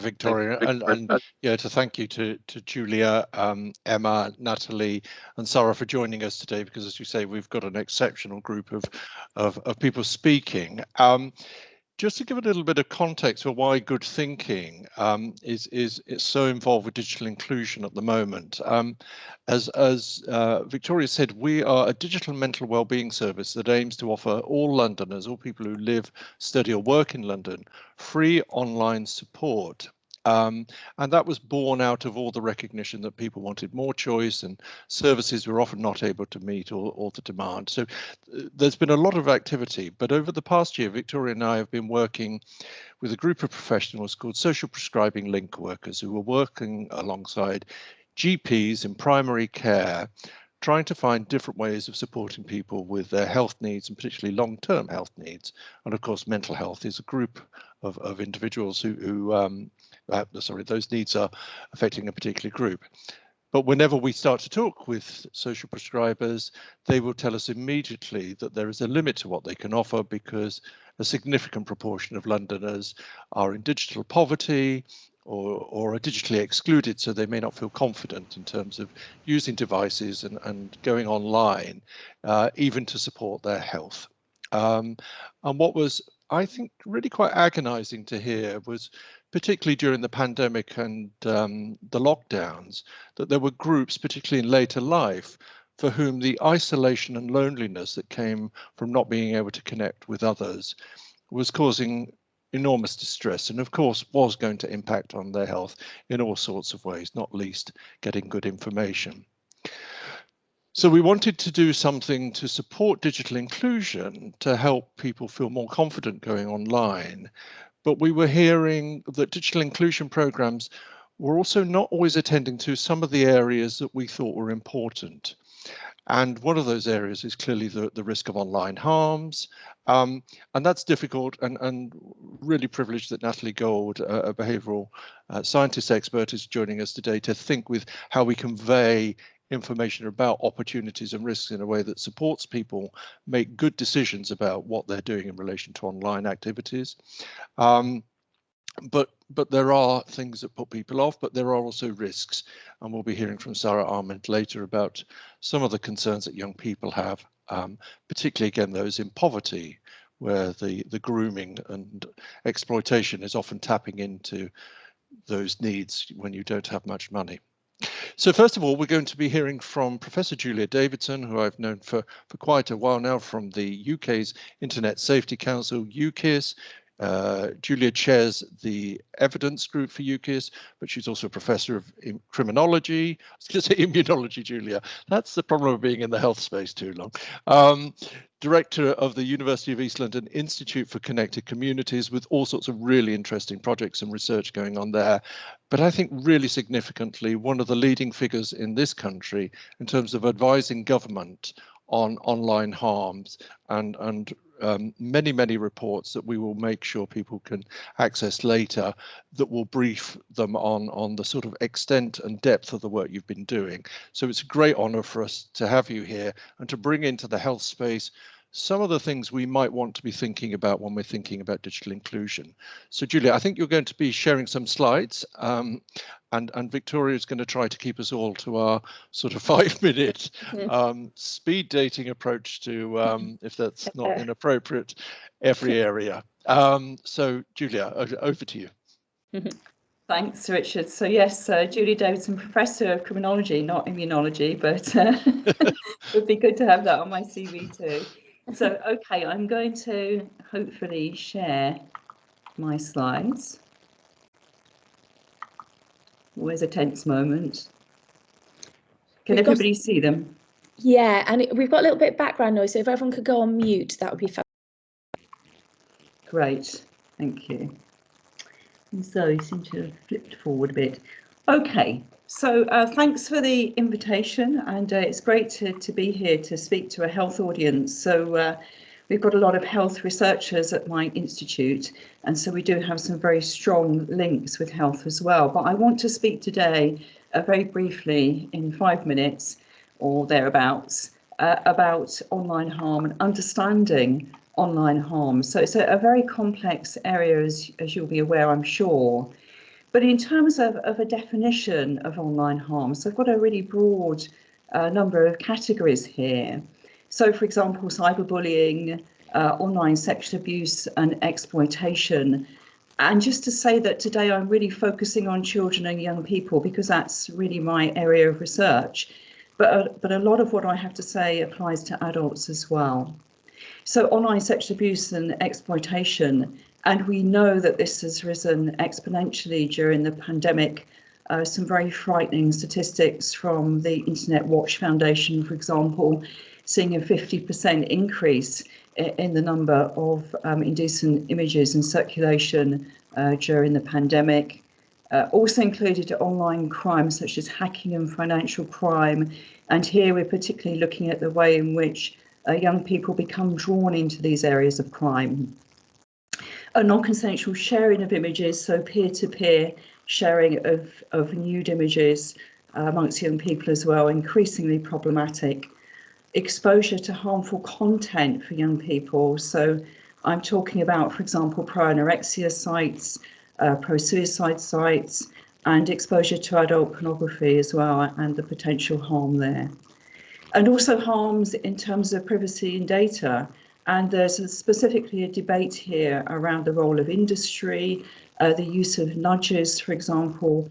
Victoria, and yeah, to thank you to Julia, Emma, Natalie, and Sarah for joining us today, because as you say, we've got an exceptional group of people speaking. Just to give a little bit of context for why good thinking is so involved with digital inclusion at the moment. As Victoria said, we are a digital mental wellbeing service that aims to offer all Londoners, all people who live, study or work in London, free online support. And that was born out of all the recognition that people wanted more choice and services were often not able to meet all the demand. So there's been a lot of activity, but over the past year, Victoria and I have been working with a group of professionals called social prescribing link workers who are working alongside GPs in primary care, trying to find different ways of supporting people with their health needs, and particularly long-term health needs. And of course, mental health is a group of individuals who those needs are affecting a particular group. But whenever we start to talk with social prescribers, they will tell us immediately that there is a limit to what they can offer because a significant proportion of Londoners are in digital poverty or are digitally excluded, so they may not feel confident in terms of using devices and going online, even to support their health. And what was, I think, really quite agonizing to hear was, particularly during the pandemic and the lockdowns, that there were groups, particularly in later life, for whom the isolation and loneliness that came from not being able to connect with others was causing enormous distress, and of course was going to impact on their health in all sorts of ways, not least getting good information. So we wanted to do something to support digital inclusion, to help people feel more confident going online. But we were hearing that digital inclusion programs were also not always attending to some of the areas that we thought were important. And one of those areas is clearly the risk of online harms. And that's difficult, and really privileged that Natalie Gold, a behavioural scientist expert, is joining us today to think with how we convey information about opportunities and risks in a way that supports people make good decisions about what they're doing in relation to online activities. But there are things that put people off, but there are also risks. And we'll be hearing from Sarah Armand later about some of the concerns that young people have, particularly, again, those in poverty, where the grooming and exploitation is often tapping into those needs when you don't have much money. So first of all, we're going to be hearing from Professor Julia Davidson, who I've known for quite a while now from the UK's Internet Safety Council, UKIS. Julia chairs the evidence group for UKIS, but she's also a professor of criminology. I was going to say immunology, Julia. That's the problem of being in the health space too long. Director of the University of East London Institute for Connected Communities, with all sorts of really interesting projects and research going on there. But I think really significantly, one of the leading figures in this country in terms of advising government on online harms, and many reports that we will make sure people can access later that will brief them on the sort of extent and depth of the work you've been doing. So it's a great honour for us to have you here and to bring into the health space some of the things we might want to be thinking about when we're thinking about digital inclusion. So Julia, I think you're going to be sharing some slides, and Victoria is going to try to keep us all to our sort of 5-minute speed dating approach to, if that's not inappropriate, every area. So Julia, over to you. Thanks, Richard. So yes, Julia Davidson, Professor of Criminology, not Immunology, but it would be good to have that on my CV too. So, okay, I'm going to hopefully share my slides. Always a tense moment. Can everybody see them? Yeah, and we've got a little bit of background noise, so if everyone could go on mute, that would be fun. Great, thank you. And so you seem to have flipped forward a bit. Okay, so thanks for the invitation, and it's great to be here to speak to a health audience. So we've got a lot of health researchers at my institute, and so we do have some very strong links with health as well. But I want to speak today very briefly in 5 minutes or thereabouts about online harm and understanding online harm. So it's a very complex area, as you'll be aware, I'm sure. But in terms of a definition of online harm, so I've got a really broad number of categories here. So, for example, cyberbullying, online sexual abuse and exploitation. And just to say that today I'm really focusing on children and young people because that's really my area of research. But a lot of what I have to say applies to adults as well. So online sexual abuse and exploitation, and we know that this has risen exponentially during the pandemic. Some very frightening statistics from the Internet Watch Foundation, for example, seeing a 50% increase in the number of indecent images in circulation during the pandemic. Also included online crimes such as hacking and financial crime. And here we're particularly looking at the way in which young people become drawn into these areas of crime. A non-consensual sharing of images, so peer-to-peer sharing of nude images amongst young people as well, increasingly problematic. Exposure to harmful content for young people. So I'm talking about, for example, pro-anorexia sites, pro-suicide sites, and exposure to adult pornography as well, and the potential harm there. And also harms in terms of privacy and data. And there's specifically a debate here around the role of industry, the use of nudges, for example,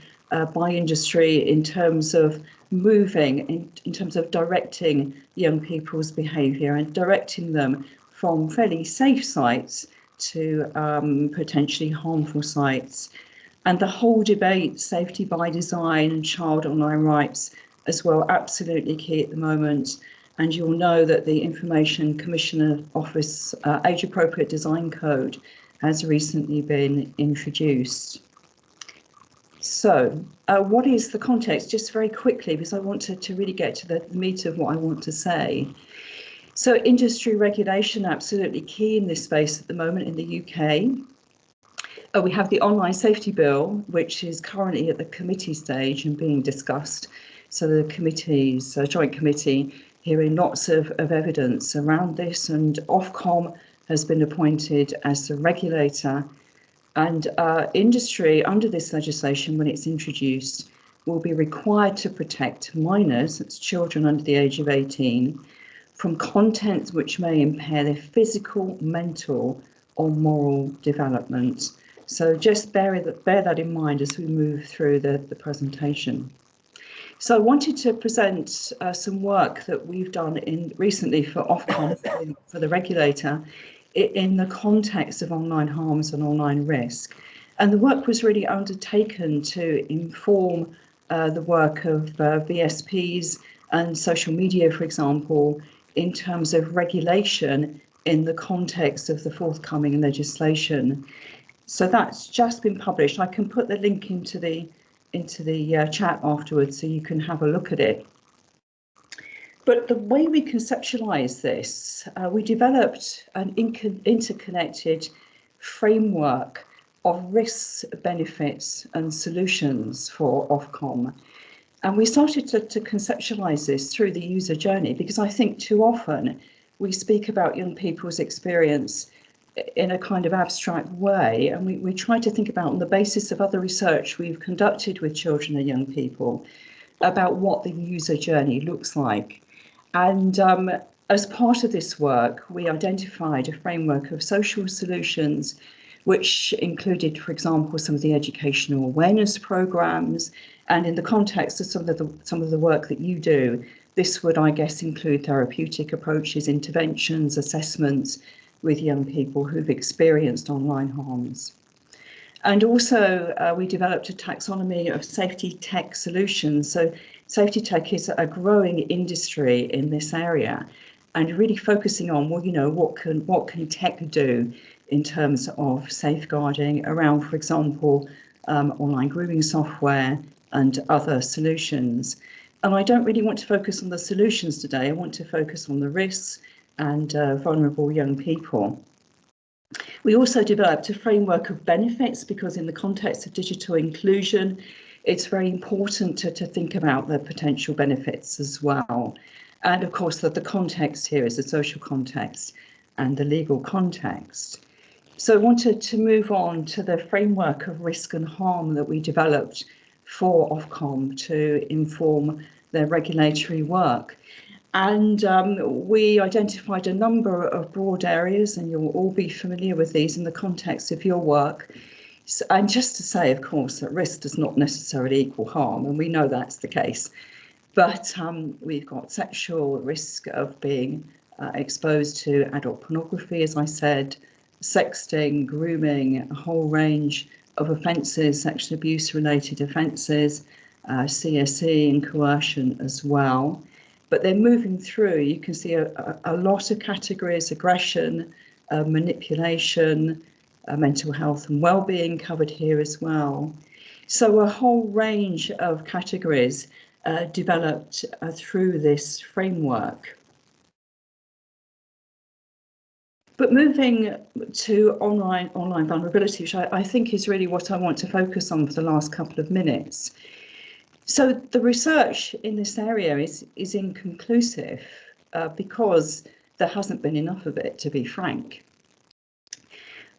by industry in terms of moving, in terms of directing young people's behaviour and directing them from fairly safe sites to potentially harmful sites. And the whole debate, safety by design and child online rights as well, absolutely key at the moment. And you'll know that the Information Commissioner Office Age Appropriate Design Code has recently been introduced. So what is the context? Just very quickly, because I want to really get to the meat of what I want to say. So industry regulation, absolutely key in this space at the moment in the UK. We have the Online Safety Bill, which is currently at the committee stage and being discussed. So the committee's joint committee hearing lots of evidence around this, and Ofcom has been appointed as the regulator. And industry under this legislation, when it's introduced, will be required to protect minors, that's children under the age of 18, from content which may impair their physical, mental or moral development. So just bear that in mind as we move through the presentation. So I wanted to present some work that we've done recently for Ofcom, for the regulator, in the context of online harms and online risk. And the work was really undertaken to inform the work of VSPs and social media, for example, in terms of regulation in the context of the forthcoming legislation. So that's just been published. I can put the link into the chat afterwards so you can have a look at it. But the way we conceptualize this, we developed an interconnected framework of risks, benefits and solutions for Ofcom. And we started to conceptualize this through the user journey, because I think too often we speak about young people's experience in a kind of abstract way, and we try to think about, on the basis of other research we've conducted with children and young people, about what the user journey looks like. And as part of this work, we identified a framework of social solutions, which included, for example, some of the educational awareness programs. And in the context of some of the work that you do, this would, I guess, include therapeutic approaches, interventions, assessments with young people who've experienced online harms. And also we developed a taxonomy of safety tech solutions. So safety tech is a growing industry in this area, and really focusing on, well, you know, what can tech do in terms of safeguarding around, for example, online grooming software and other solutions. And I don't really want to focus on the solutions today. I want to focus on the risks and vulnerable young people. We also developed a framework of benefits, because in the context of digital inclusion, it's very important to think about the potential benefits as well. And of course, that the context here is the social context and the legal context. So I wanted to move on to the framework of risk and harm that we developed for Ofcom to inform their regulatory work. And we identified a number of broad areas, and you'll all be familiar with these in the context of your work. So, and just to say, of course, that risk does not necessarily equal harm, and we know that's the case. But we've got sexual risk of being exposed to adult pornography, as I said, sexting, grooming, a whole range of offences, sexual abuse related offences, CSE and coercion as well. But then moving through, you can see a lot of categories: aggression, manipulation, mental health and wellbeing covered here as well. So a whole range of categories developed through this framework. But moving to online vulnerability, which I think is really what I want to focus on for the last couple of minutes. So the research in this area is inconclusive because there hasn't been enough of it, to be frank.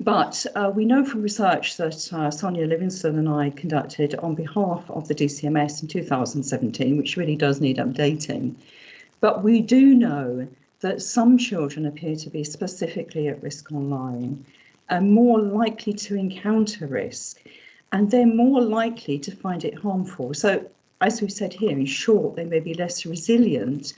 But we know from research that Sonia Livingston and I conducted on behalf of the DCMS in 2017, which really does need updating. But we do know that some children appear to be specifically at risk online and more likely to encounter risk, and they're more likely to find it harmful. So, as we said here, in short, they may be less resilient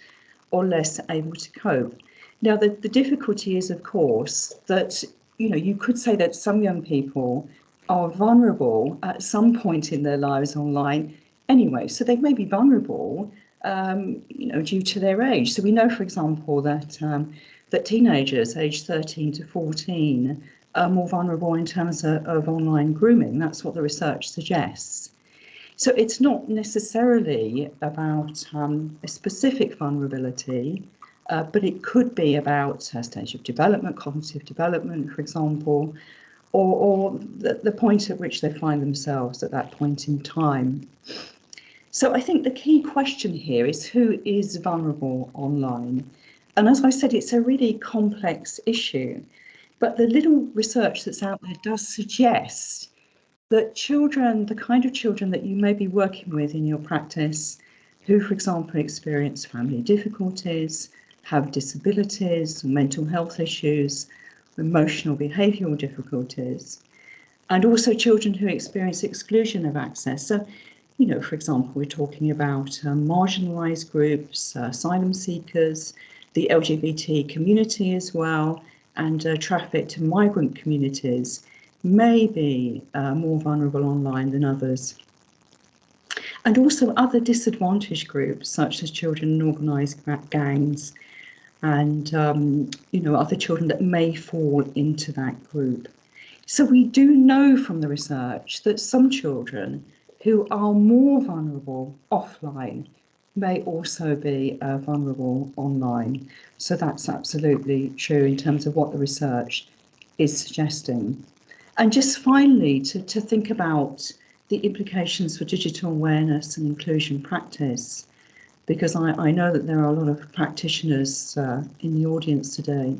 or less able to cope. Now, the difficulty is, of course, that you could say that some young people are vulnerable at some point in their lives online anyway. So they may be vulnerable, due to their age. So we know, for example, that that teenagers aged 13 to 14 are more vulnerable in terms of online grooming. That's what the research suggests. So it's not necessarily about a specific vulnerability, but it could be about a stage of development, cognitive development, for example, or the point at which they find themselves at that point in time. So I think the key question here is who is vulnerable online? And as I said, it's a really complex issue, but the little research that's out there does suggest that children, the kind of children that you may be working with in your practice, who, for example, experience family difficulties, have disabilities, mental health issues, emotional behavioural difficulties, and also children who experience exclusion of access. So, for example, we're talking about marginalised groups, asylum seekers, the LGBT community as well, and trafficked and migrant communities may be more vulnerable online than others. And also other disadvantaged groups, such as children in organised gangs and, other children that may fall into that group. So we do know from the research that some children who are more vulnerable offline may also be vulnerable online. So that's absolutely true in terms of what the research is suggesting. And just finally, to think about the implications for digital awareness and inclusion practice, because I know that there are a lot of practitioners in the audience today.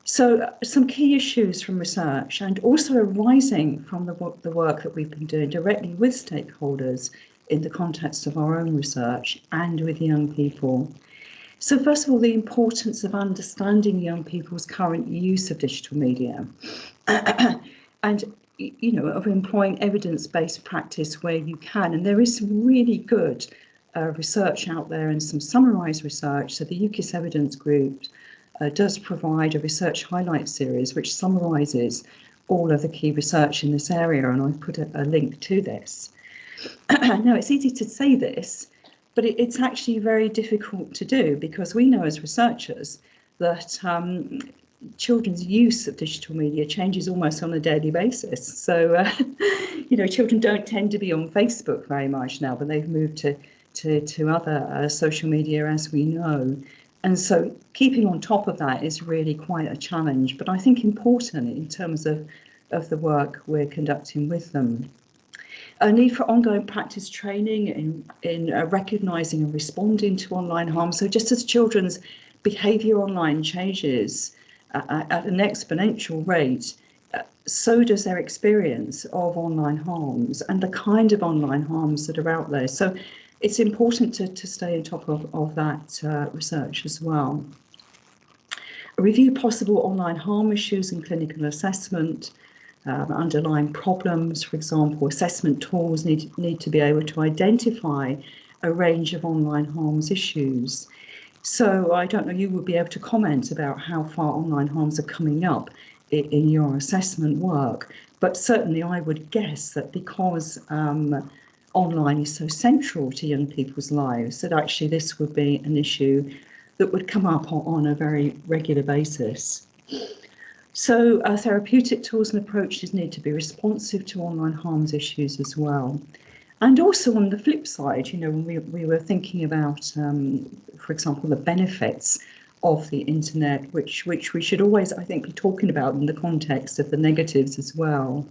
So some key issues from research, and also arising from the work that we've been doing directly with stakeholders in the context of our own research and with young people. So first of all, the importance of understanding young people's current use of digital media and, of employing evidence-based practice where you can. And there is some really good research out there and some summarised research. So the UKIS Evidence Group does provide a research highlight series which summarises all of the key research in this area, and I've put a link to this. Now, it's easy to say this, but it's actually very difficult to do, because we know as researchers that children's use of digital media changes almost on a daily basis. So, children don't tend to be on Facebook very much now, but they've moved to other social media, as we know. And so keeping on top of that is really quite a challenge, but I think important in terms of the work we're conducting with them. A need for ongoing practice training in recognising and responding to online harm. So just as children's behaviour online changes, at an exponential rate, so does their experience of online harms and the kind of online harms that are out there. So it's important to stay on top of that research as well. Review possible online harm issues and clinical assessment, underlying problems. For example, assessment tools need to be able to identify a range of online harms issues. So I don't know, you would be able to comment about how far online harms are coming up in your assessment work, but certainly I would guess that because online is so central to young people's lives, that actually this would be an issue that would come up on a very regular basis. So therapeutic tools and approaches need to be responsive to online harms issues as well. And also on the flip side, you know, when we were thinking about, for example, the benefits of the internet, which we should always, I think, be talking about in the context of the negatives as well.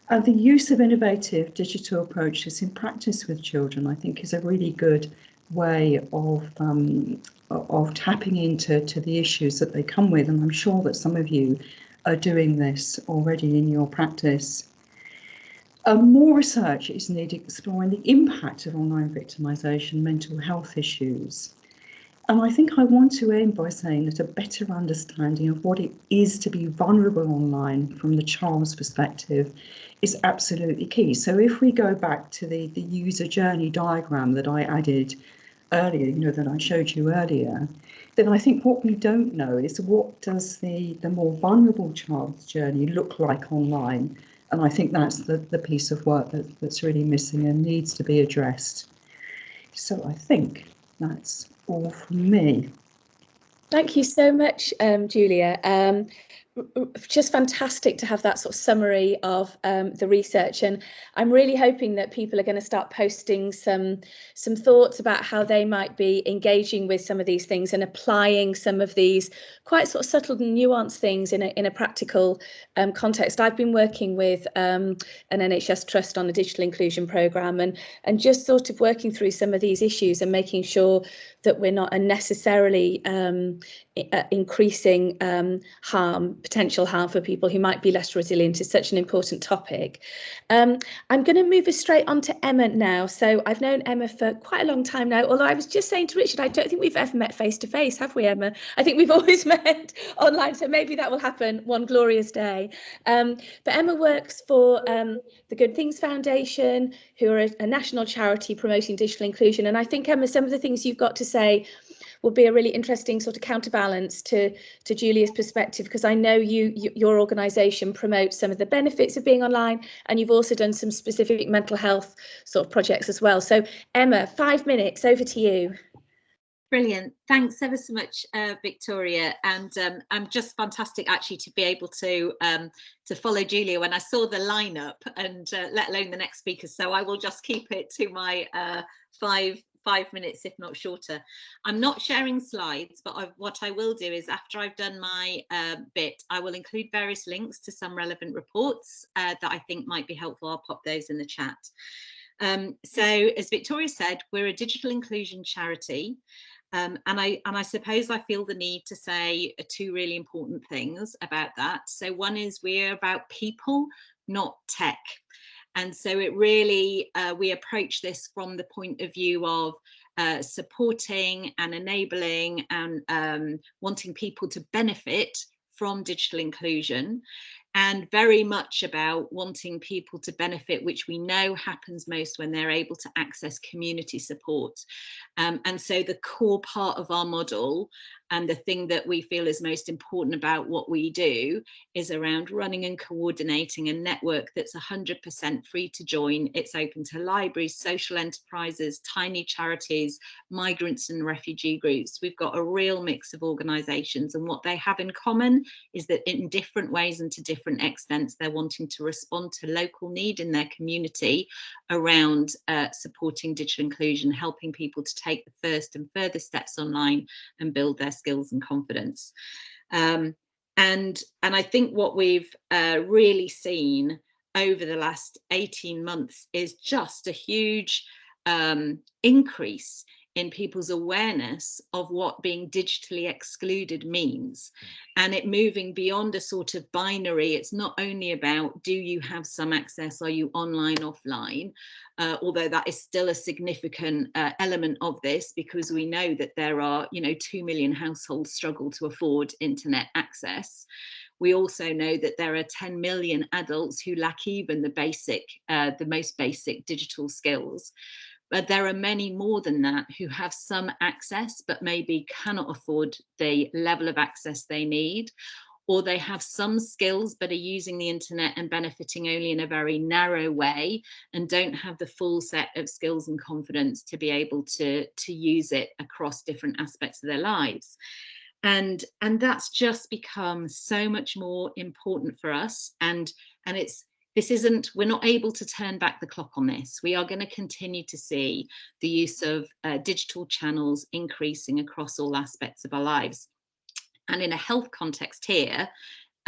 The use of innovative digital approaches in practice with children, I think, is a really good way of tapping into the issues that they come with, and I'm sure that some of you are doing this already in your practice. More research is needed exploring the impact of online victimisation, mental health issues. And I think I want to end by saying that a better understanding of what it is to be vulnerable online from the child's perspective is absolutely key. So if we go back to the user journey diagram that I added earlier, you know, that I showed you earlier, then I think what we don't know is what does the more vulnerable child's journey look like online. And I think that's the piece of work that's really missing and needs to be addressed. So I think that's all from me. Thank you so much, Julia. Just fantastic to have that sort of summary of the research, and I'm really hoping that people are going to start posting some thoughts about how they might be engaging with some of these things and applying some of these quite sort of subtle and nuanced things in a practical context. I've been working with an NHS trust on a digital inclusion programme, and just sort of working through some of these issues and making sure that we're not unnecessarily increasing potential harm for people who might be less resilient is such an important topic. I'm going to move us straight on to Emma now. So I've known Emma for quite a long time now, although I was just saying to Richard, I don't think we've ever met face to face, have we, Emma? I think we've always met online, so maybe that will happen one glorious day. But Emma works for the Good Things Foundation, who are a national charity promoting digital inclusion. And I think, Emma, some of the things you've got to say will be a really interesting sort of counterbalance to Julia's perspective, because I know your organisation promotes some of the benefits of being online, and you've also done some specific mental health sort of projects as well. So Emma, 5 minutes, over to you. Brilliant. Thanks ever so much, Victoria. And I'm just fantastic actually to be able to follow Julia when I saw the lineup, and let alone the next speaker. So I will just keep it to my 5 minutes, if not shorter. I'm not sharing slides, but what I will do is, after I've done my bit, I will include various links to some relevant reports that I think might be helpful. I'll pop those in the chat. So as Victoria said, we're a digital inclusion charity. And I suppose I feel the need to say two really important things about that. So one is we're about people, not tech. And so it really, we approach this from the point of view of supporting and enabling and wanting people to benefit from digital inclusion, and very much about wanting people to benefit, which we know happens most when they're able to access community support. And so the core part of our model, and the thing that we feel is most important about what we do, is around running and coordinating a network that's 100% free to join. It's open to libraries, social enterprises, tiny charities, migrants and refugee groups. We've got a real mix of organisations, and what they have in common is that in different ways and to different extents, they're wanting to respond to local need in their community around supporting digital inclusion, helping people to take the first and further steps online and build their skills and confidence. And I think what we've really seen over the last 18 months is just a huge increase in people's awareness of what being digitally excluded means, and it moving beyond a sort of binary. It's not only about, do you have some access, are you online, offline, although that is still a significant element of this, because we know that there are, 2 million households struggle to afford internet access. We also know that there are 10 million adults who lack even the most basic digital skills. But there are many more than that who have some access, but maybe cannot afford the level of access they need, or they have some skills but are using the internet and benefiting only in a very narrow way, and don't have the full set of skills and confidence to be able to use it across different aspects of their lives. And that's just become so much more important for us. And we're not able to turn back the clock on this. We are going to continue to see the use of digital channels increasing across all aspects of our lives. And in a health context here,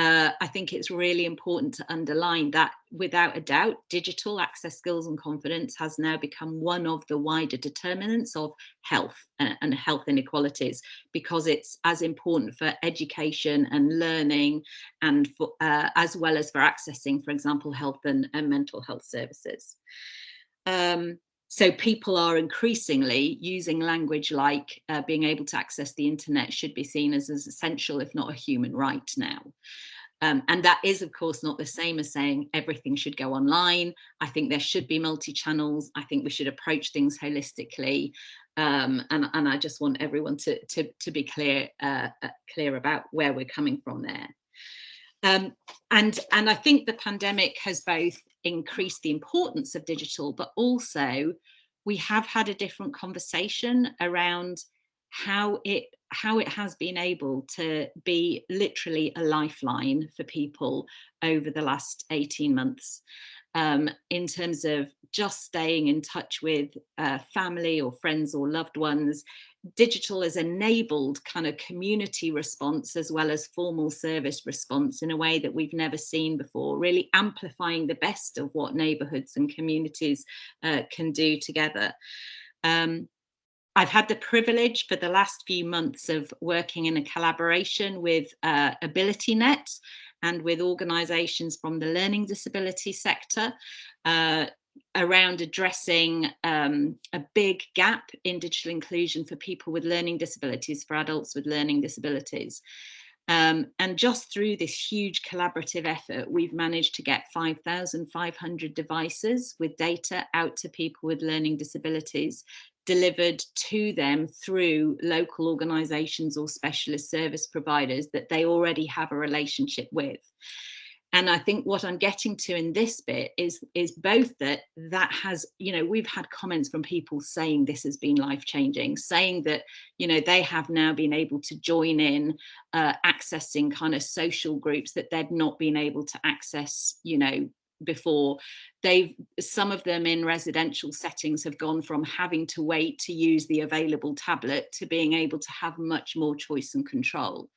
I think it's really important to underline that, without a doubt, digital access, skills and confidence has now become one of the wider determinants of health and health inequalities, because it's as important for education and learning, and for, as well as for accessing, for example, health and mental health services. So people are increasingly using language like being able to access the internet should be seen as essential, if not a human right now. And that is, of course, not the same as saying everything should go online. I think there should be multi-channels. I think we should approach things holistically. And I just want everyone to be clear about where we're coming from there. And I think the pandemic has both increased the importance of digital, but also we have had a different conversation around how it has been able to be literally a lifeline for people over the last 18 months, in terms of just staying in touch with family or friends or loved ones. Digital has enabled kind of community response as well as formal service response in a way that we've never seen before, really amplifying the best of what neighbourhoods and communities can do together. I've had the privilege for the last few months of working in a collaboration with AbilityNet and with organisations from the learning disability sector around addressing a big gap in digital inclusion for people with learning disabilities, for adults with learning disabilities. And just through this huge collaborative effort, we've managed to get 5,500 devices with data out to people with learning disabilities, delivered to them through local organisations or specialist service providers that they already have a relationship with. And I think what I'm getting to in this bit is both that has, we've had comments from people saying this has been life-changing, saying that, they have now been able to join in accessing kind of social groups that they've not been able to access, before. Some of them in residential settings have gone from having to wait to use the available tablet to being able to have much more choice and control.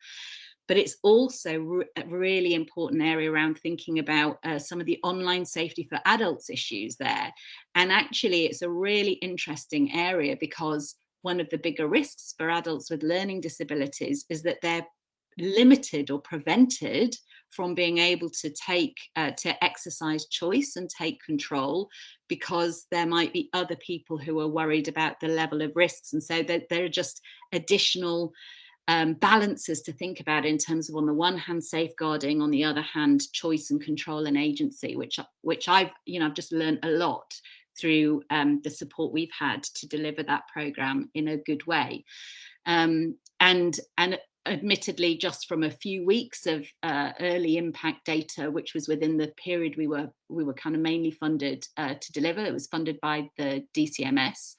But it's also a really important area around thinking about some of the online safety for adults issues there. And actually, it's a really interesting area, because one of the bigger risks for adults with learning disabilities is that they're limited or prevented from being able to exercise choice and take control, because there might be other people who are worried about the level of risks. And so there are just additional balances to think about in terms of, on the one hand, safeguarding, on the other hand, choice and control and agency, which I've just learned a lot through the support we've had to deliver that programme in a good way. And admittedly, just from a few weeks of early impact data, which was within the period we were kind of mainly funded to deliver. It was funded by the DCMS.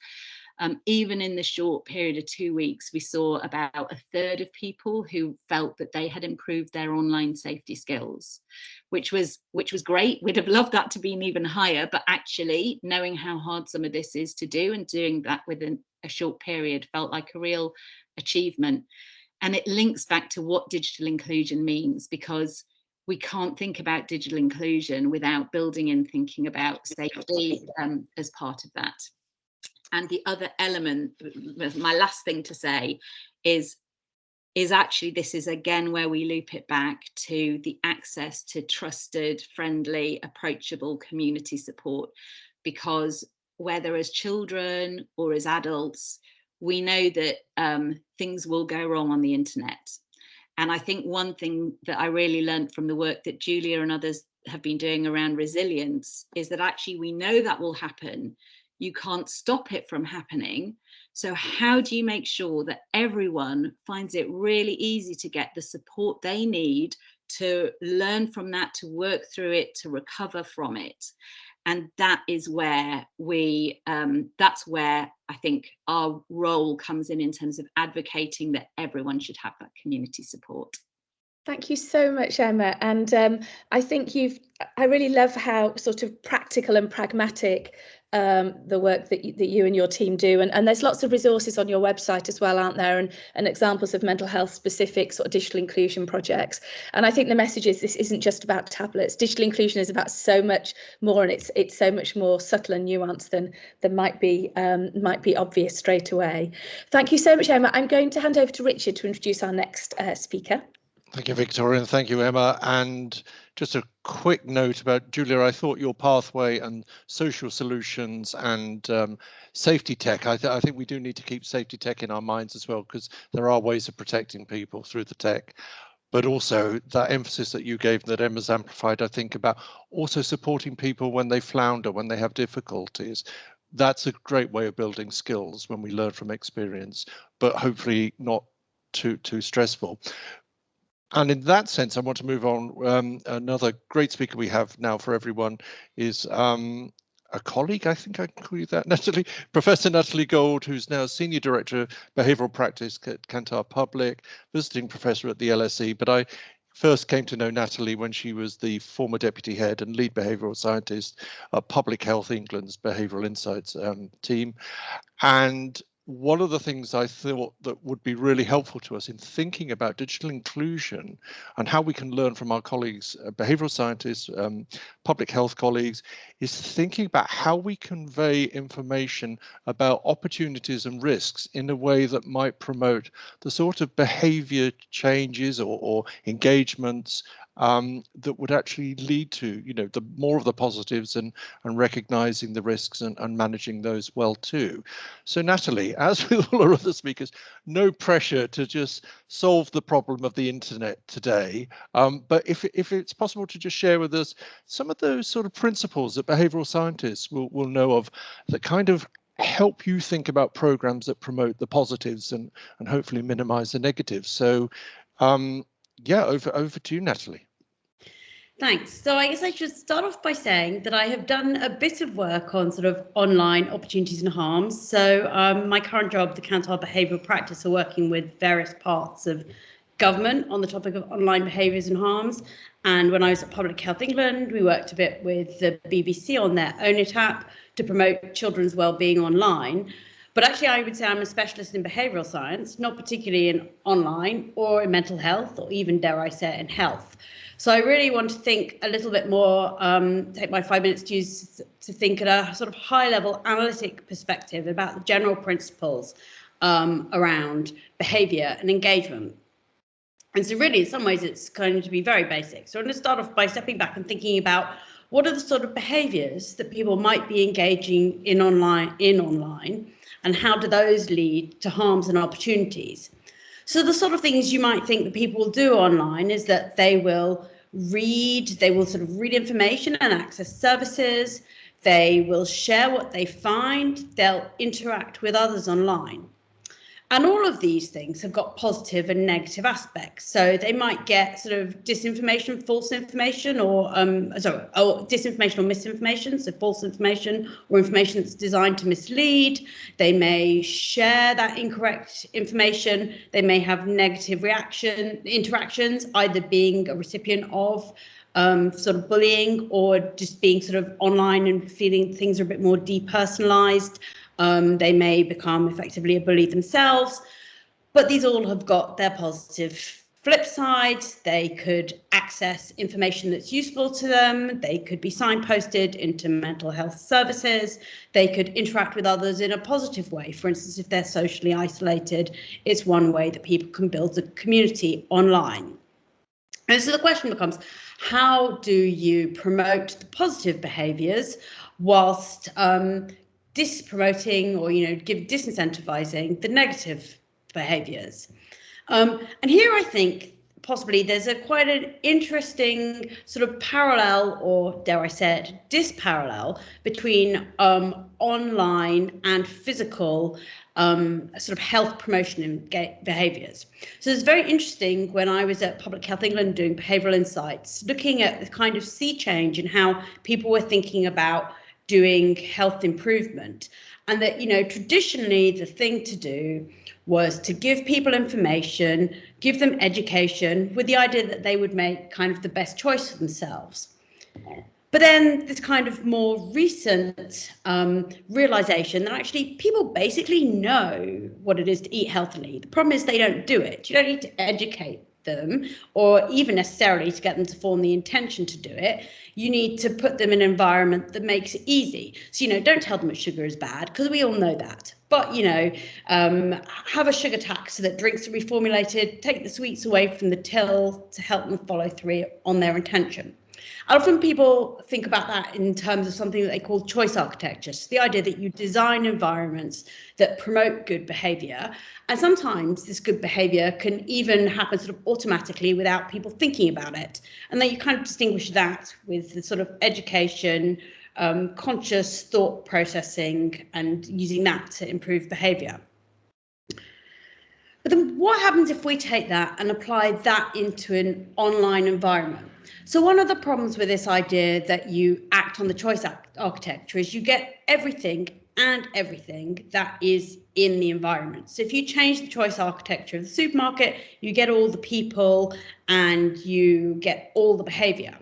Even in the short period of 2 weeks, we saw about a third of people who felt that they had improved their online safety skills, which was great. We'd have loved that to be even higher, but actually knowing how hard some of this is to do and doing that within a short period felt like a real achievement. And it links back to what digital inclusion means, because we can't think about digital inclusion without building in thinking about safety as part of that. And the other element, my last thing to say, is actually this is again where we loop it back to the access to trusted, friendly, approachable community support, because whether as children or as adults, we know that things will go wrong on the internet. And I think one thing that I really learned from the work that Julia and others have been doing around resilience is that actually we know that will happen. You can't stop it from happening. So how do you make sure that everyone finds it really easy to get the support they need to learn from that, to work through it, to recover from it? And that is where that's where I think our role comes in terms of advocating that everyone should have that community support. Thank you so much, Emma. And I think I really love how sort of practical and pragmatic the work that you and your team do. And there's lots of resources on your website as well, aren't there? And examples of mental health specific sort of digital inclusion projects. And I think the message is this isn't just about tablets. Digital inclusion is about so much more, and it's so much more subtle and nuanced than might be obvious straight away. Thank you so much, Emma. I'm going to hand over to Richard to introduce our next speaker. Thank you, Victoria, and thank you, Emma. And just a quick note about Julia, I thought your pathway and social solutions and safety tech, I think we do need to keep safety tech in our minds as well, because there are ways of protecting people through the tech. But also that emphasis that you gave, that Emma's amplified, I think, about also supporting people when they flounder, when they have difficulties. That's a great way of building skills when we learn from experience, but hopefully not too stressful. And in that sense, I want to move on. Another great speaker we have now for everyone is a colleague, I think I can call you that, Professor Natalie Gold, who's now Senior Director of Behavioural Practice at Kantar Public, visiting professor at the LSE. But I first came to know Natalie when she was the former Deputy Head and Lead Behavioural Scientist at Public Health England's Behavioural Insights team. And one of the things I thought that would be really helpful to us in thinking about digital inclusion and how we can learn from our colleagues, behavioral scientists, public health colleagues, is thinking about how we convey information about opportunities and risks in a way that might promote the sort of behavior changes or engagements that would actually lead to, the more of the positives and recognizing the risks and managing those well too. So Natalie, as with all our other speakers, no pressure to just solve the problem of the internet today. But if it's possible to just share with us some of those sort of principles that behavioral scientists will know of that kind of help you think about programs that promote the positives and hopefully minimize the negatives. So yeah, over to you, Natalie. Thanks. So I guess I should start off by saying that I have done a bit of work on sort of online opportunities and harms. So my current job, the Kantar Behavioural Practice, are working with various parts of government on the topic of online behaviours and harms. And when I was at Public Health England, we worked a bit with the BBC on their Own It app to promote children's wellbeing online. But actually, I would say I'm a specialist in behavioural science, not particularly in online or in mental health, or even, dare I say, in health. So I really want to think a little bit more, take my 5 minutes to think at a sort of high-level analytic perspective about the general principles around behaviour and engagement. And so really, in some ways, it's going to be very basic. So I'm going to start off by stepping back and thinking about what are the sort of behaviours that people might be engaging in online, and how do those lead to harms and opportunities? So the sort of things you might think that people will do online is that they will sort of read information and access services, they will share what they find, they'll interact with others online. And all of these things have got positive and negative aspects. So they might get sort of disinformation, false information, or disinformation or misinformation, so false information or information that's designed to mislead. They may share that incorrect information. They may have negative interactions, either being a recipient of sort of bullying or just being sort of online and feeling things are a bit more depersonalized. They may become effectively a bully themselves, but these all have got their positive flip side, they could access information that's useful to them. They could be signposted into mental health services. They could interact with others in a positive way. For instance, if they're socially isolated, it's one way that people can build a community online. And so the question becomes, how do you promote the positive behaviours whilst dispromoting or disincentivizing the negative behaviours? And here I think possibly there's quite an interesting sort of parallel, or dare I say it, disparallel between online and physical sort of health promotion and behaviours. So it's very interesting when I was at Public Health England doing behavioural insights, looking at the kind of sea change in how people were thinking about doing health improvement. And that, traditionally the thing to do was to give people information, give them education with the idea that they would make kind of the best choice for themselves. But then this kind of more recent realization that actually people basically know what it is to eat healthily. The problem is they don't do it. You don't need to educate them or even necessarily to get them to form the intention to do it. You need to put them in an environment that makes it easy. So, don't tell them that sugar is bad, because we all know that. But, have a sugar tax so that drinks are reformulated, take the sweets away from the till to help them follow through on their intention. Often people think about that in terms of something that they call choice architecture. So the idea that you design environments that promote good behaviour. And sometimes this good behaviour can even happen sort of automatically without people thinking about it. And then you kind of distinguish that with the sort of education, conscious thought processing, and using that to improve behaviour. But then what happens if we take that and apply that into an online environment? So one of the problems with this idea that you act on the choice architecture is you get everything that is in the environment. So if you change the choice architecture of the supermarket, you get all the people and you get all the behaviour.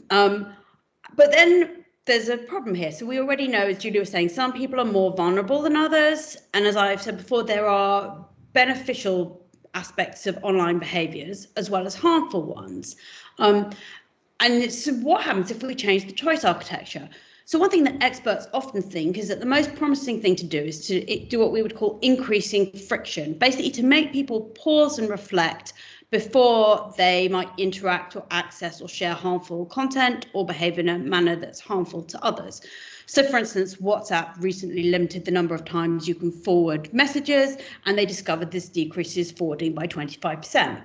But then there's a problem here. So we already know, as Julia was saying, some people are more vulnerable than others. And as I've said before, there are beneficial aspects of online behaviours as well as harmful ones. And so what happens if we change the choice architecture? So one thing that experts often think is that the most promising thing to do is to do what we would call increasing friction, basically to make people pause and reflect before they might interact or access or share harmful content or behave in a manner that's harmful to others. So, for instance, WhatsApp recently limited the number of times you can forward messages, and they discovered this decreases forwarding by 25%.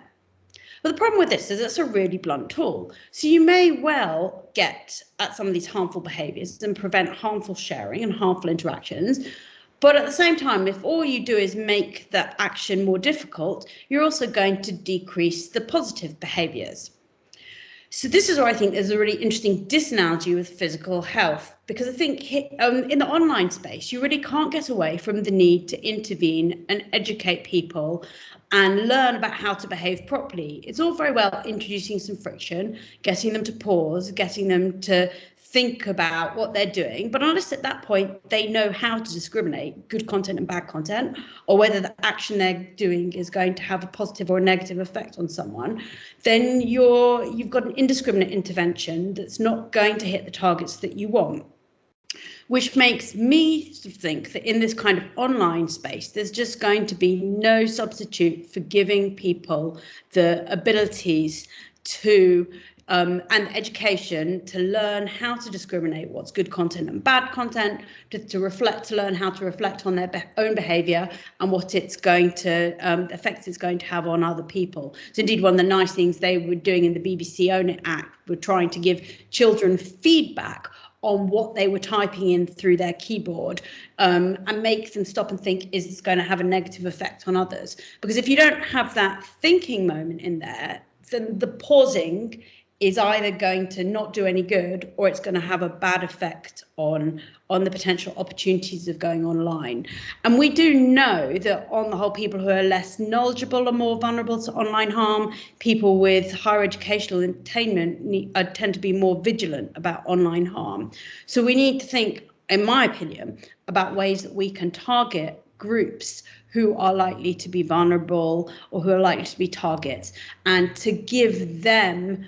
But the problem with this is it's a really blunt tool. So you may well get at some of these harmful behaviours and prevent harmful sharing and harmful interactions. But at the same time, if all you do is make that action more difficult, you're also going to decrease the positive behaviours. So this is where I think there's a really interesting disanalogy with physical health, because I think in the online space, you really can't get away from the need to intervene and educate people and learn about how to behave properly. It's all very well introducing some friction, getting them to pause, getting them to think about what they're doing, but unless at that point they know how to discriminate good content and bad content, or whether the action they're doing is going to have a positive or a negative effect on someone, then you've got an indiscriminate intervention that's not going to hit the targets that you want. Which makes me think that in this kind of online space, there's just going to be no substitute for giving people the abilities to and education to learn how to discriminate what's good content and bad content, to learn how to reflect on their own behaviour and what it's going to effects it's going to have on other people. So indeed, one of the nice things they were doing in the BBC Own It Act were trying to give children feedback on what they were typing in through their keyboard and make them stop and think, is this going to have a negative effect on others? Because if you don't have that thinking moment in there, then the pausing is either going to not do any good, or it's going to have a bad effect on the potential opportunities of going online. And we do know that on the whole, people who are less knowledgeable are more vulnerable to online harm. People with higher educational attainment tend to be more vigilant about online harm. So we need to think, in my opinion, about ways that we can target groups who are likely to be vulnerable or who are likely to be targets, and to give them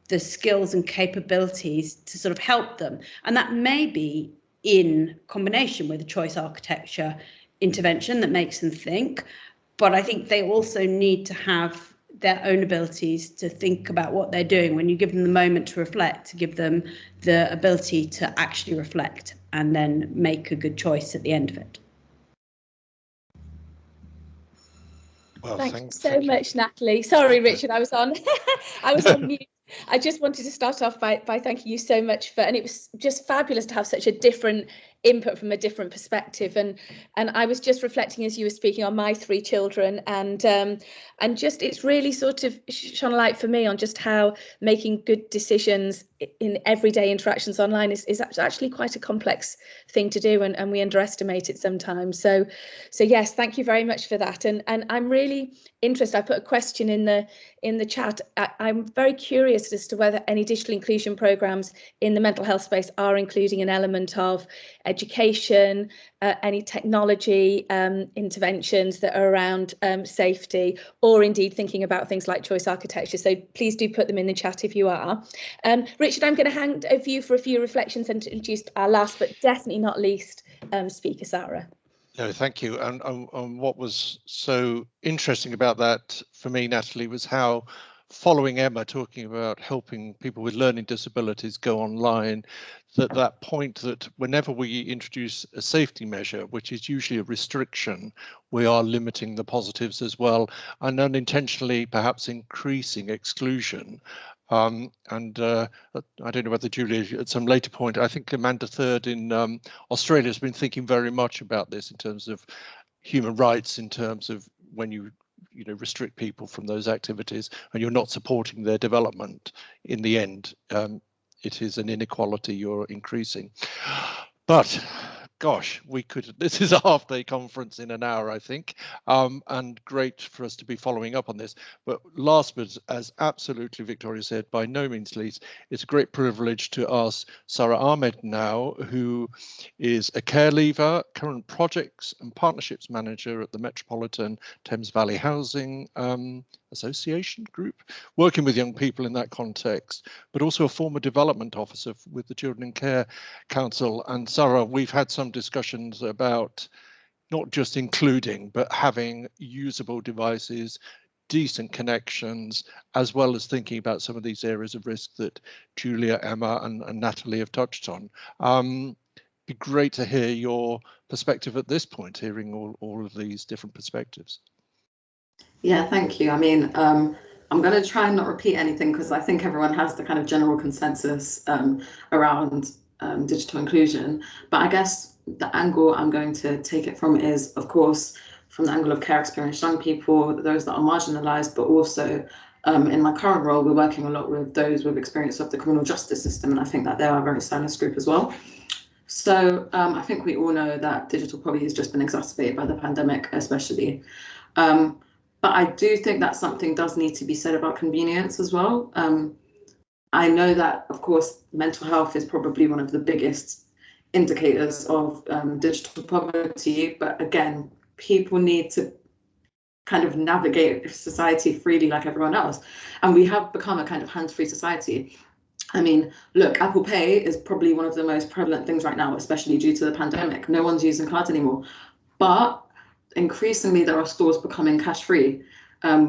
the skills and capabilities to sort of help them. And that may be in combination with a choice architecture intervention that makes them think, but I think they also need to have their own abilities to think about what they're doing. When you give them the moment to reflect, to give them the ability to actually reflect and then make a good choice at the end of it. Well, thank you so much, Natalie. Sorry, Richard, I was on mute. I just wanted to start off by thanking you so much and it was just fabulous to have such a different input from a different perspective, and I was just reflecting as you were speaking on my 3 children, and just it's really sort of shone a light for me on just how making good decisions in everyday interactions online is actually quite a complex thing to do, and we underestimate it sometimes. So yes, thank you very much for that, and I'm really interested. I put a question in the chat. I'm very curious as to whether any digital inclusion programs in the mental health space are including an element of education, any technology interventions that are around safety, or indeed thinking about things like choice architecture. So please do put them in the chat if you are. Richard, I'm going to hand over you for a few reflections and to introduce our last but definitely not least speaker, Sarah. No, thank you. And what was so interesting about that for me, Natalie, was how, following Emma talking about helping people with learning disabilities go online, that point that whenever we introduce a safety measure, which is usually a restriction, we are limiting the positives as well, and unintentionally perhaps increasing exclusion. I don't know whether Julia, at some later point, I think Amanda Third in Australia has been thinking very much about this in terms of human rights, in terms of when you restrict people from those activities and you're not supporting their development, in the end, it is an inequality you're increasing. But gosh, this is a half-day conference in an hour, I think, and great for us to be following up on this. But last, but as absolutely Victoria said, by no means least, it's a great privilege to ask Sarah Ahmed now, who is a care leaver, current projects and partnerships manager at the Metropolitan Thames Valley Housing Association group, working with young people in that context, but also a former development officer with the Children in Care Council. And Sarah, we've had some discussions about not just including, but having usable devices, decent connections, as well as thinking about some of these areas of risk that Julia, Emma and Natalie have touched on. Be great to hear your perspective at this point, hearing all of these different perspectives. Yeah, thank you. I mean, I'm going to try and not repeat anything because I think everyone has the kind of general consensus around digital inclusion. But I guess the angle I'm going to take it from is, of course, from the angle of care experienced young people, those that are marginalised, but also in my current role, we're working a lot with those with experience of the criminal justice system. And I think that they are a very silenced group as well. So I think we all know that digital poverty has just been exacerbated by the pandemic, especially. But I do think that something does need to be said about convenience as well. I know that, of course, mental health is probably one of the biggest indicators of digital poverty. But again, people need to kind of navigate society freely like everyone else. And we have become a kind of hands-free society. I mean, look, Apple Pay is probably one of the most prevalent things right now, especially due to the pandemic. No one's using cards anymore. But increasingly, there are stores becoming cash-free,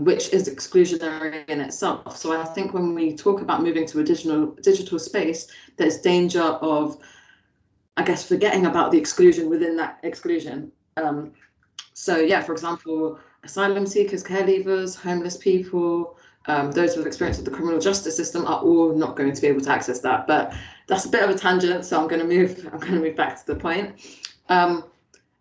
which is exclusionary in itself. So I think when we talk about moving to a digital space, there's danger of, I guess, forgetting about the exclusion within that exclusion. So yeah, for example, asylum seekers, care leavers, homeless people, those with experience with the criminal justice system are all not going to be able to access that. But that's a bit of a tangent, so I'm going to move back to the point.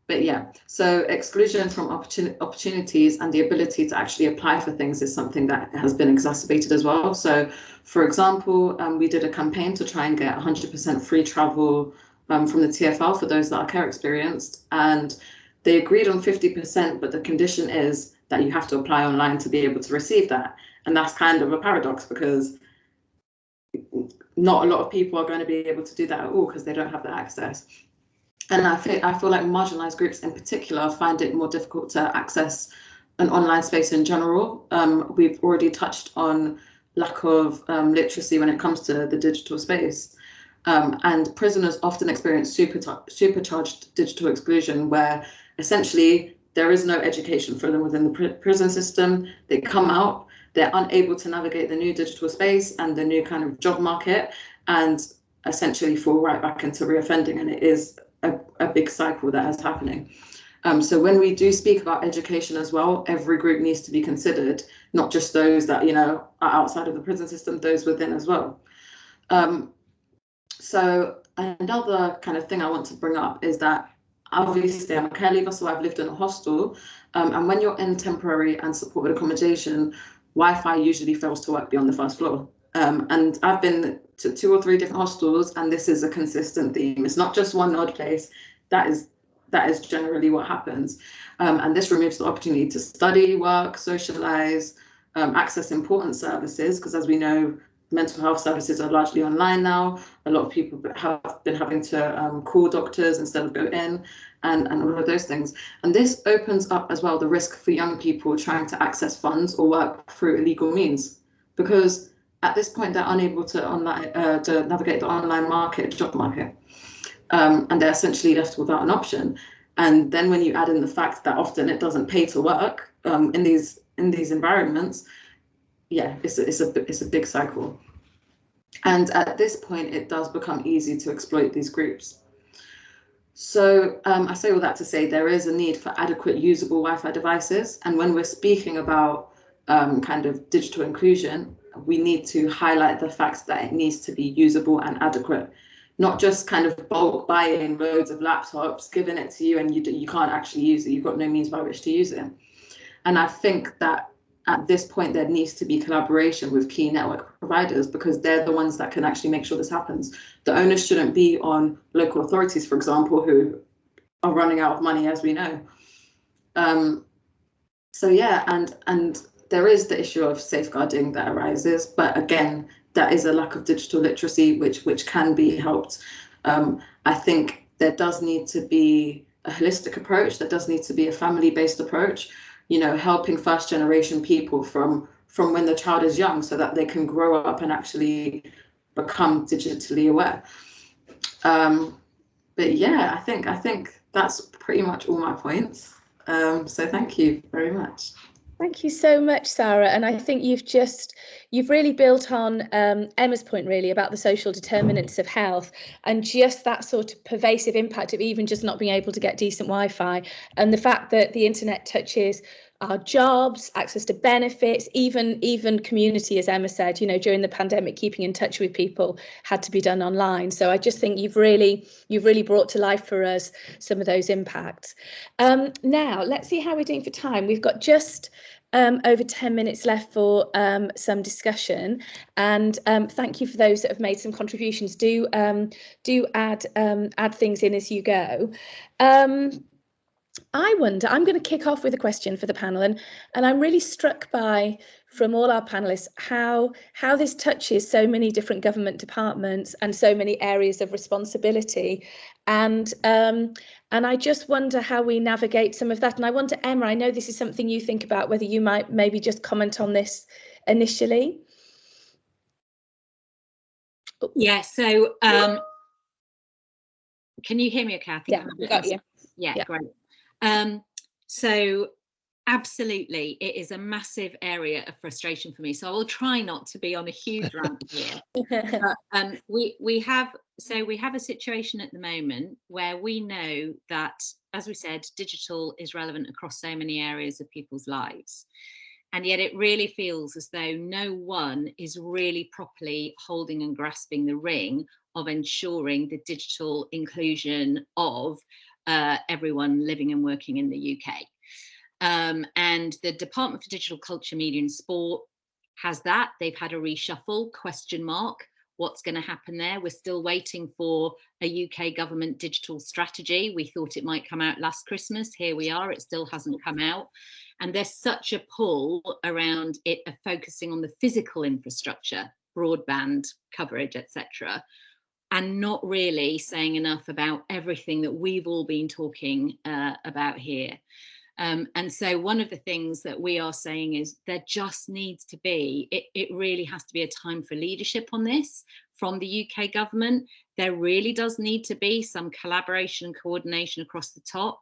But yeah, so exclusion from opportunities and the ability to actually apply for things is something that has been exacerbated as well. So, for example, we did a campaign to try and get 100% free travel from the TfL for those that are care experienced, and they agreed on 50%, but the condition is that you have to apply online to be able to receive that. And that's kind of a paradox because not a lot of people are going to be able to do that at all because they don't have the access. And I feel like marginalised groups in particular find it more difficult to access an online space in general. We've already touched on lack of literacy when it comes to the digital space. And prisoners often experience supercharged digital exclusion, where essentially there is no education for them within the prison system. They come out, they're unable to navigate the new digital space and the new kind of job market, and essentially fall right back into reoffending. And it is a big cycle that is happening. So when we do speak about education as well, every group needs to be considered, not just those that, are outside of the prison system, those within as well. So another kind of thing I want to bring up is that obviously I'm a care leaver, so I've lived in a hostel. And when you're in temporary and supported accommodation, Wi-Fi usually fails to work beyond the first floor. And I've been to 2 or 3 different hostels, and this is a consistent theme. It's not just one odd place. That is generally what happens. And this removes the opportunity to study, work, socialize, access important services, because as we know, mental health services are largely online now. A lot of people have been having to call doctors instead of go in, and all of those things. And this opens up as well the risk for young people trying to access funds or work through illegal means, because at this point they're unable to navigate the online market, job market, and they're essentially left without an option. And then when you add in the fact that often it doesn't pay to work in these environments, yeah, it's a big cycle. And at this point, it does become easy to exploit these groups. So I say all that to say there is a need for adequate usable Wi-Fi devices. And when we're speaking about kind of digital inclusion, we need to highlight the fact that it needs to be usable and adequate, not just kind of bulk buying loads of laptops, giving it to you and you can't actually use it. You've got no means by which to use it. And I think that at this point, there needs to be collaboration with key network providers, because they're the ones that can actually make sure this happens. The onus shouldn't be on local authorities, for example, who are running out of money, as we know. So yeah, and there is the issue of safeguarding that arises, but again, that is a lack of digital literacy, which can be helped. I think there does need to be a holistic approach. There does need to be a family-based approach. Helping first generation people from when the child is young, so that they can grow up and actually become digitally aware. But yeah, I think that's pretty much all my points. So thank you very much. Thank you so much, Sarah. And I think you've really built on Emma's point really about the social determinants of health, and just that sort of pervasive impact of even just not being able to get decent Wi-Fi, and the fact that the internet touches our jobs, access to benefits, even community, as Emma said, during the pandemic, keeping in touch with people had to be done online. So I just think you've really brought to life for us some of those impacts. Now let's see how we're doing for time. We've got just over 10 minutes left for some discussion, and thank you for those that have made some contributions. Do add things in as you go. I wonder, I'm going to kick off with a question for the panel, and I'm really struck by, from all our panelists, how this touches so many different government departments and so many areas of responsibility, and I just wonder how we navigate some of that. And I wonder, Emma, I know this is something you think about, whether you might maybe just comment on this initially. Yeah, so can you hear me okay? I think yeah, got you. Yeah, great. So absolutely, it is a massive area of frustration for me. So I will try not to be on a huge rant here. But, we have a situation at the moment where we know that, as we said, digital is relevant across so many areas of people's lives. And yet it really feels as though no one is really properly holding and grasping the ring of ensuring the digital inclusion of everyone living and working in the UK. And the Department for Digital Culture, Media and Sport has that. They've had a reshuffle, ? What's going to happen there? We're still waiting for a UK government digital strategy. We thought it might come out last Christmas. Here we are, it still hasn't come out. And there's such a pull around it focusing on the physical infrastructure, broadband coverage, etc. and not really saying enough about everything that we've all been talking about here. And so one of the things that we are saying is there just needs to be, it really has to be a time for leadership on this from the UK government. There really does need to be some collaboration and coordination across the top.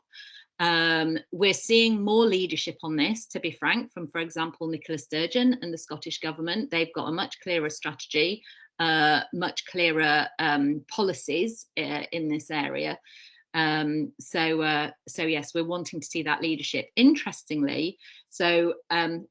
We're seeing more leadership on this, to be frank, from, for example, Nicola Sturgeon and the Scottish government. They've got a much clearer strategy, much clearer policies in this area. So yes, we're wanting to see that leadership. Interestingly, so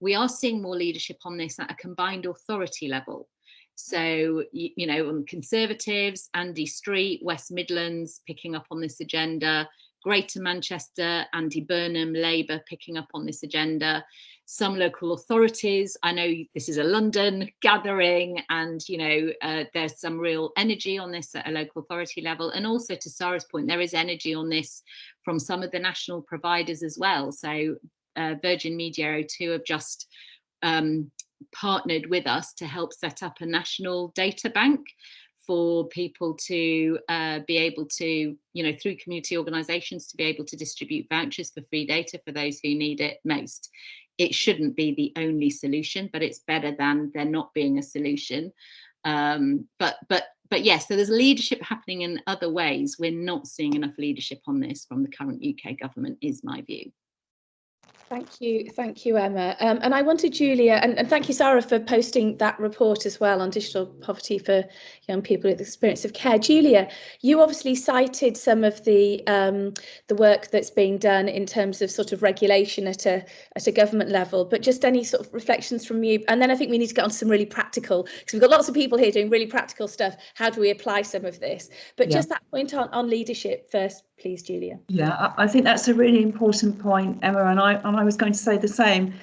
we are seeing more leadership on this at a combined authority level. So, you know, Conservatives, Andy Street, West Midlands picking up on this agenda, Greater Manchester, Andy Burnham, Labour picking up on this agenda. Some local authorities, I know this is a London gathering, and you know there's some real energy on this at a local authority level, and also to Sarah's point, there is energy on this from some of the national providers as well. So Virgin Media O2 have just partnered with us to help set up a national data bank for people to be able to, you know, through community organisations, to be able to distribute vouchers for free data for those who need it most. It shouldn't be the only solution, but it's better than there not being a solution. But yes, so there's leadership happening in other ways. We're not seeing enough leadership on this from the current UK government, is my view. Thank you, Emma. And I wanted Julia, and thank you, Sarah, for posting that report as well on digital poverty for young people with experience of care. Julia, you obviously cited some of the work that's being done in terms of sort of regulation at a government level, but just any sort of reflections from you. And then I think we need to get on to some really practical, because we've got lots of people here doing really practical stuff. How do we apply some of this? But just that point on leadership first, please, Julia. Yeah, I think that's a really important point, Emma, and I was going to say the same.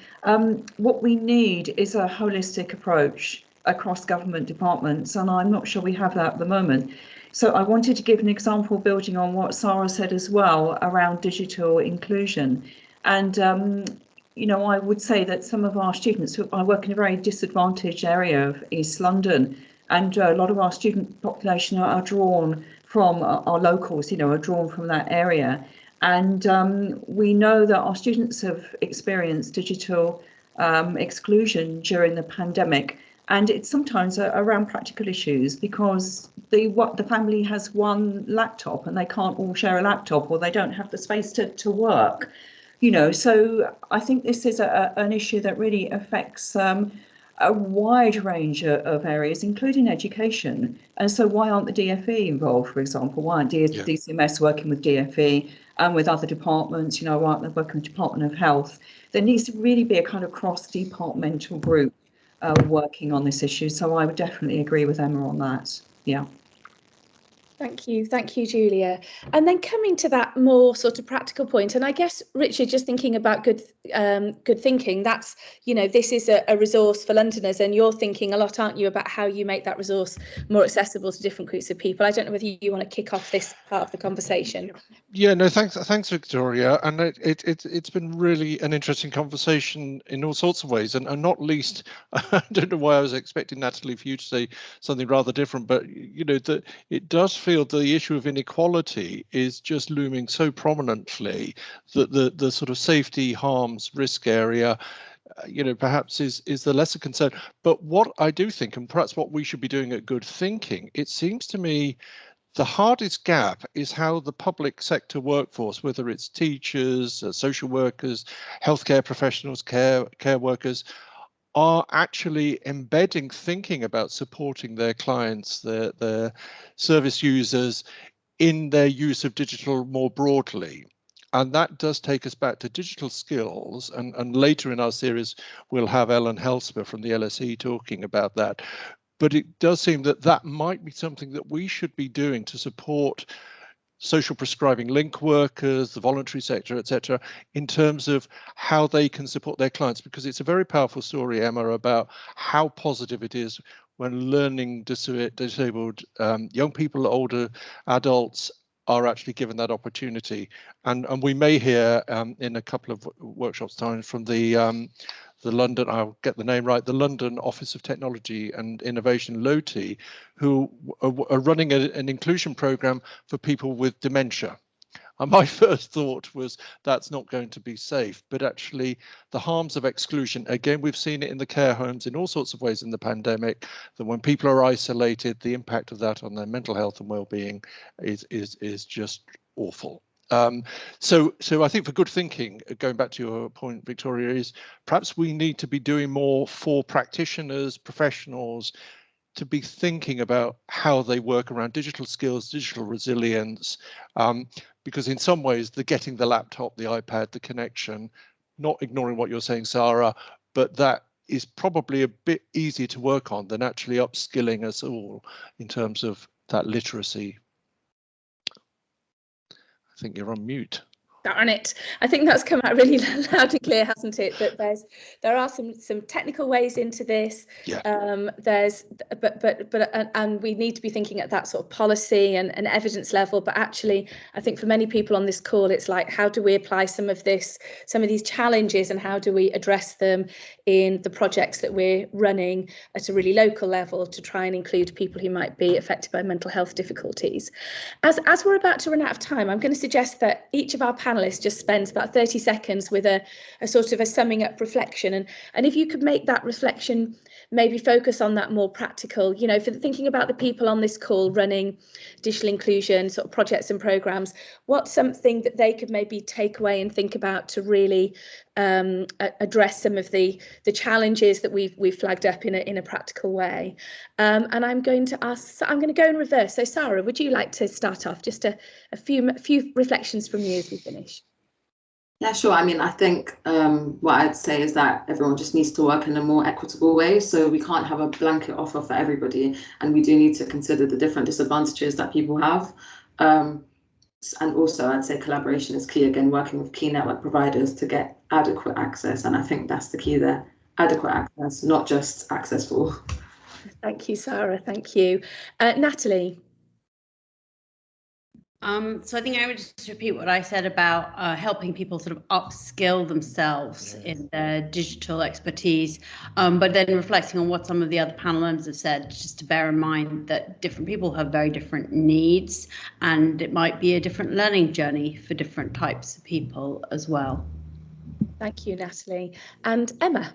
What we need is a holistic approach across government departments, and I'm not sure we have that at the moment. So I wanted to give an example building on what Sarah said as well around digital inclusion. And you know, I would say that some of our students who I work in a very disadvantaged area of East London, and a lot of our student population are drawn from our locals, you know, are drawn from that area. And we know that our students have experienced digital exclusion during the pandemic. And it's sometimes around practical issues, because the family has one laptop and they can't all share a laptop, or they don't have the space to work. You know, so I think this is an issue that really affects a wide range of areas, including education. And so why aren't the DfE involved, for example? Why aren't DCMS working with DfE and with other departments? You know, why aren't they working with Department of Health? There needs to really be a kind of cross-departmental group working on this issue. So I would definitely agree with Emma on that. Yeah. Thank you, Julia. And then coming to that more sort of practical point, and I guess, Richard, just thinking about good thinking, that's, you know, this is a resource for Londoners, and you're thinking a lot, aren't you, about how you make that resource more accessible to different groups of people. I don't know whether you want to kick off this part of the conversation. Yeah, no, thanks, Victoria. And it's been really an interesting conversation in all sorts of ways, and not least, I don't know why I was expecting, Natalie, for you to say something rather different, but you know, that it does feel the issue of inequality is just looming so prominently that the sort of safety, harms, risk area, you know, perhaps is the lesser concern. But what I do think, and perhaps what we should be doing at Good Thinking, it seems to me the hardest gap is how the public sector workforce, whether it's teachers, social workers, healthcare professionals, care workers, are actually embedding thinking about supporting their clients, their service users, in their use of digital more broadly. And that does take us back to digital skills. And later in our series, we'll have Ellen Helsper from the LSE talking about that. But it does seem that that might be something that we should be doing to support social prescribing link workers, the voluntary sector, etc., in terms of how they can support their clients, because it's a very powerful story, Emma, about how positive it is when learning disabled young people, older adults are actually given that opportunity. And we may hear in a couple of workshops time from the London, I'll get the name right, the London Office of Technology and Innovation, LOTI, who are running an inclusion program for people with dementia. And my first thought was that's not going to be safe, but actually the harms of exclusion, again, we've seen it in the care homes in all sorts of ways in the pandemic, that when people are isolated, the impact of that on their mental health and well-being is just awful. So I think for good thinking, going back to your point, Victoria, is perhaps we need to be doing more for practitioners, professionals, to be thinking about how they work around digital skills, digital resilience, because in some ways, the getting the laptop, the iPad, the connection, not ignoring what you're saying, Sarah, but that is probably a bit easier to work on than actually upskilling us all in terms of that literacy. I think you're on mute. Darn it. I think that's come out really loud and clear, hasn't it? That there are some technical ways into this. Yeah. And we need to be thinking at that sort of policy and evidence level. But actually, I think for many people on this call, it's like, how do we apply some of these challenges, and how do we address them in the projects that we're running at a really local level to try and include people who might be affected by mental health difficulties. As we're about to run out of time, I'm going to suggest that each of our panelists just spends about 30 seconds with a sort of a summing up reflection, and if you could make that reflection maybe focus on that more practical, you know, for thinking about the people on this call running digital inclusion sort of projects and programs, what's something that they could maybe take away and think about to really address some of the challenges that we've flagged up in a practical way. And I'm going to go in reverse. So Sarah, would you like to start off? Just a few reflections from you as we finish. Yeah, sure. I mean, I think what I'd say is that everyone just needs to work in a more equitable way. So we can't have a blanket offer for everybody, and we do need to consider the different disadvantages that people have. And also, I'd say collaboration is key, again, working with key network providers to get adequate access. And I think that's the key there, adequate access, not just access for all. Thank you, Sarah. Thank you. Natalie. So I think I would just repeat what I said about helping people sort of upskill themselves in their digital expertise, but then reflecting on what some of the other panel members have said, just to bear in mind that different people have very different needs, and it might be a different learning journey for different types of people as well. Thank you, Natalie. And Emma.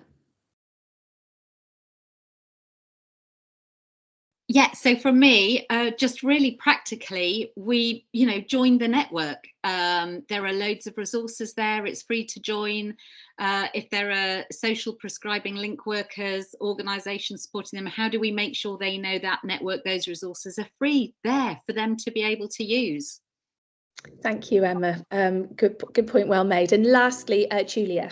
Yeah, so for me, just really practically, we, join the network. There are loads of resources there. It's free to join. If there are social prescribing link workers, organisations supporting them, how do we make sure they know that network, those resources are free there for them to be able to use? Thank you, Emma. Good point, well made. And lastly, Julia.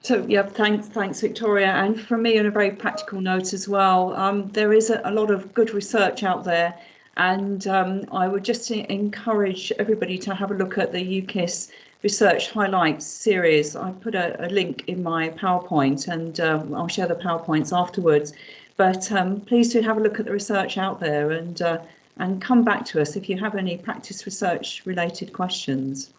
So yeah, thanks Victoria. And for me, on a very practical note as well, there is a lot of good research out there, and I would just encourage everybody to have a look at the UKIS Research Highlights series. I put a link in my PowerPoint, and I'll share the PowerPoints afterwards. But please do have a look at the research out there, and come back to us if you have any practice research related questions.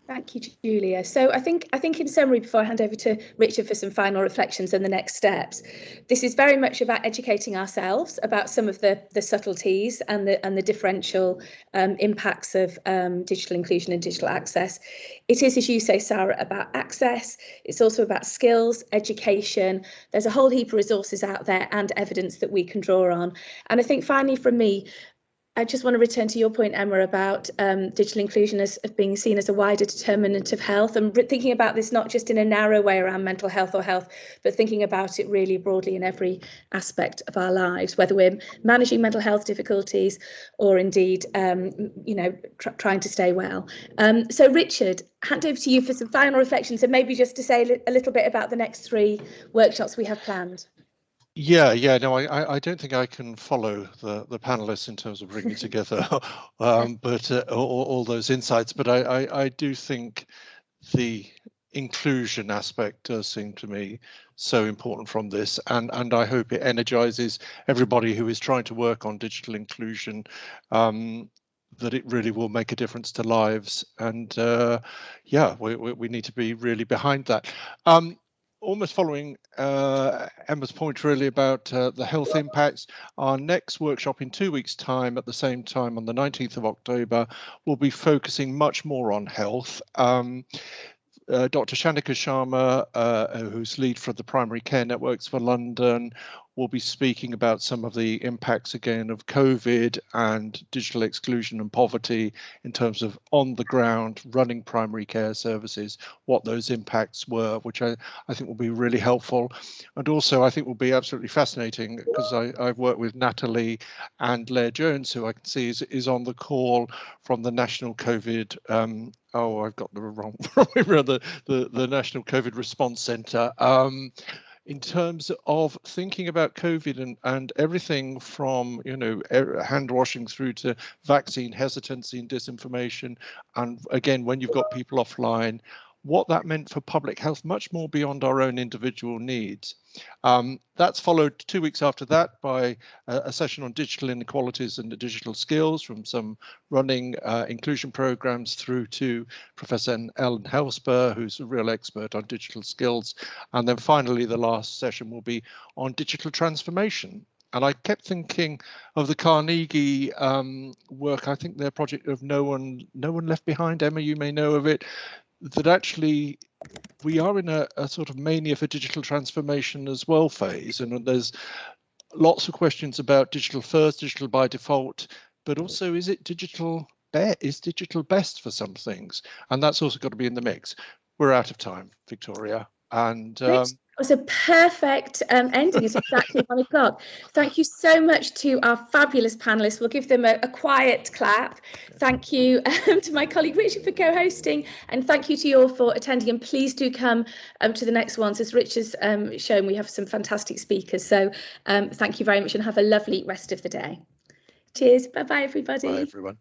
Thank you, Julia. So I think in summary, before I hand over to Richard for some final reflections and the next steps, this is very much about educating ourselves about some of the subtleties and the differential impacts of digital inclusion and digital access. It is, as you say, Sarah, about access. It's also about skills, education. There's a whole heap of resources out there and evidence that we can draw on. And I think finally from me, I just want to return to your point, Emma, about digital inclusion as being seen as a wider determinant of health, and thinking about this not just in a narrow way around mental health or health, but thinking about it really broadly in every aspect of our lives, whether we're managing mental health difficulties or indeed, trying to stay well. So Richard, hand over to you for some final reflections, and maybe just to say a little bit about the next 3 workshops we have planned. Yeah, no, I don't think I can follow the panelists in terms of bringing together but all those insights. But I do think the inclusion aspect does seem to me so important from this, and I hope it energizes everybody who is trying to work on digital inclusion, that it really will make a difference to lives. And yeah, we need to be really behind that. Almost following Emma's point really about the health impacts, our next workshop in 2 weeks' time at the same time on the 19th of October will be focusing much more on health. Dr. Shanika Sharma, who's lead for the Primary Care Networks for London, will be speaking about some of the impacts again of COVID and digital exclusion and poverty in terms of on the ground running primary care services, what those impacts were, which I think will be really helpful. And also I think will be absolutely fascinating, because I've worked with Natalie and Lair Jones, who I can see is on the call from the National COVID I've got the wrong the National COVID Response Centre. In terms of thinking about COVID and everything from, hand washing through to vaccine hesitancy and disinformation, and again, when you've got people offline, what that meant for public health, much more beyond our own individual needs. That's followed 2 weeks after that by a session on digital inequalities and digital skills, from some running inclusion programs through to Professor Ellen Helsper, who's a real expert on digital skills. And then finally, the last session will be on digital transformation. And I kept thinking of the Carnegie work. I think their project of No One Left Behind, Emma, you may know of it, that actually we are in a sort of mania for digital transformation as well phase, and there's lots of questions about digital first, digital by default, but also is digital best for some things? And that's also got to be in the mix. We're out of time, Victoria. And it was a perfect ending. It's exactly 1 o'clock. Thank you so much to our fabulous panelists. We'll give them a quiet clap. Thank you to my colleague Richard for co-hosting, and thank you to you all for attending. And please do come to the next ones. As Richard's shown, we have some fantastic speakers. So thank you very much, and have a lovely rest of the day. Cheers. Bye-bye, everybody. Bye, everyone.